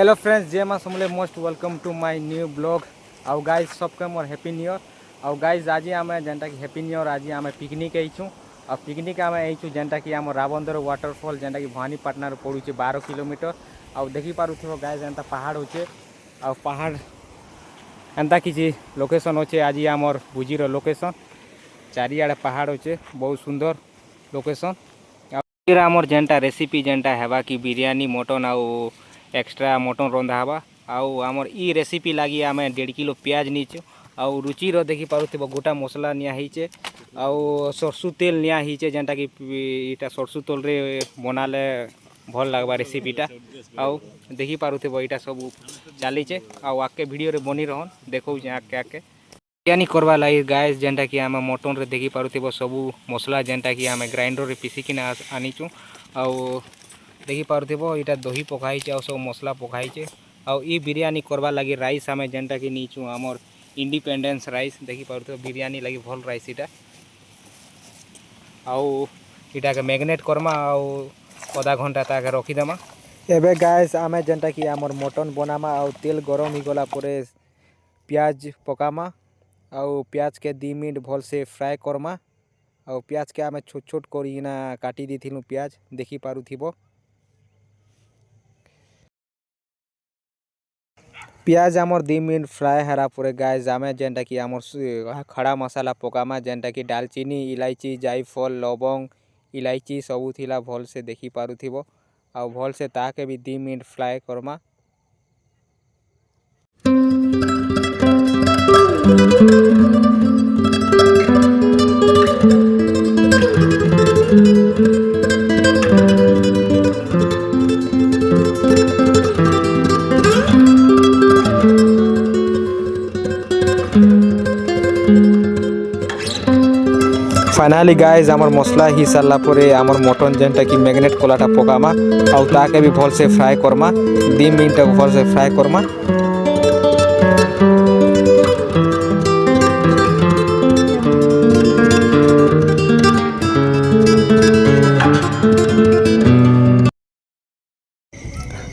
Hello friends, जय मां Samalei most welcome to my new blog. आउ गाइज सबके मोर हैप्पी न्यू ईयर। आउ गाइज आज आम जेनटा कि हैप्पी न्यू ईयर आज आम पिकनिक आईचु। आ पिकनिक आम आईचु जेनटा कि आम रावंदर वाटरफॉल जेनटा कि भवानीपाटना पड़ू 12 किलोमीटर। आउ देखी पारुथिबो गाइज एंता पहाड़ होचे। आ पहाड़ एंता किसी लोकेशन होचे। आज आमर भुजीर लोकेशन चारियाड़े पहाड़ होचे, बहुत सुंदर लोकेशन। आमर जेनटा रेसिपी जेनटा हेबा कि बिरयानी मटन आउ एक्स्ट्रा मटन रंधा हवा। आउ आमर ई रेसिपी लगी आम 1.5 किलो प्याज नीचु। आउ रुचिर देखी पारुथिबो गोटा मसला निया हिचे। आउ सरसु तेल निया हिचे जेनटा कि इटा सरसु तेल रे बनाले भल लागबा रेसिपीटा। आउ देखी पारुथिबो इटा सब चलीचे। आउ आके वीडियो रे बनी रहन देखौ जे आके आके बिरयानी करवा लगी गाइस जेनटा कि आम मटन रे देखी पारुथिबो सबू मसला जेनटा कि आम ग्राइंडर रे पिसिकिना आनीचु। आउ देखी पारुथिबो इटा दही पकाइचे आ सब मसला पकाइचे। आउ ई बिरयानी करवा लगी राइस आम जेनटा कि नीचु आमर इंडिपेंडेंस राइस देखी पारुथिबो बिरयानी लगी भल राइस इटा। आउ इटा के मैग्नेट करमा आउ आधा घंटा ताके रखीदेमा। एबे गाइस आम जेनटा कि आमर मटन बनामा आउ तेल गरम ही गला परे प्याज पकामा। आउ प्याज के 2 मिनट भल से फ्राए करमा। आउ प्याज के आम छोट छोट करिना काटी दीथिलु प्याज देखी पारुथिबो। प्याज आमर 2 मिनट फ्राए हरा परे गाइस आम जेनटा कि आमर खड़ा मसाला पकामा जेनटा कि दालचीनी इलायची जायफल लवंग इलायची सबू थिला भल से देखी पारुथिबो। आउ भल से ताके भी 2 minute fry Karma. Finally guys आमर मसला ही सारा परे आमर मटन जेनटा कि मैग्नेट कलाटा पकामा। आउ ताके भी भल से फ्राए करमा 2 मिनट भल से फ्राए करमा।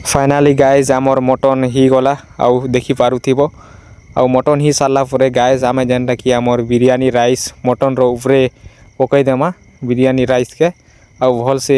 फाइनाली गाइज आमर मटन ही गला आउ देखी पारुथिबो। आउ मटन ही सारा परे गाइज आम जेनटा कि आमर बिरयानी राइस मटन रो ऊपरे पकई देमा बिरयानी राइस के। आउ भल से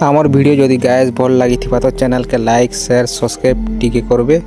आमर वीडियो जदि गाइस भल लगी तो चैनल के लाइक शेयर सब्सक्राइब टिके करबे।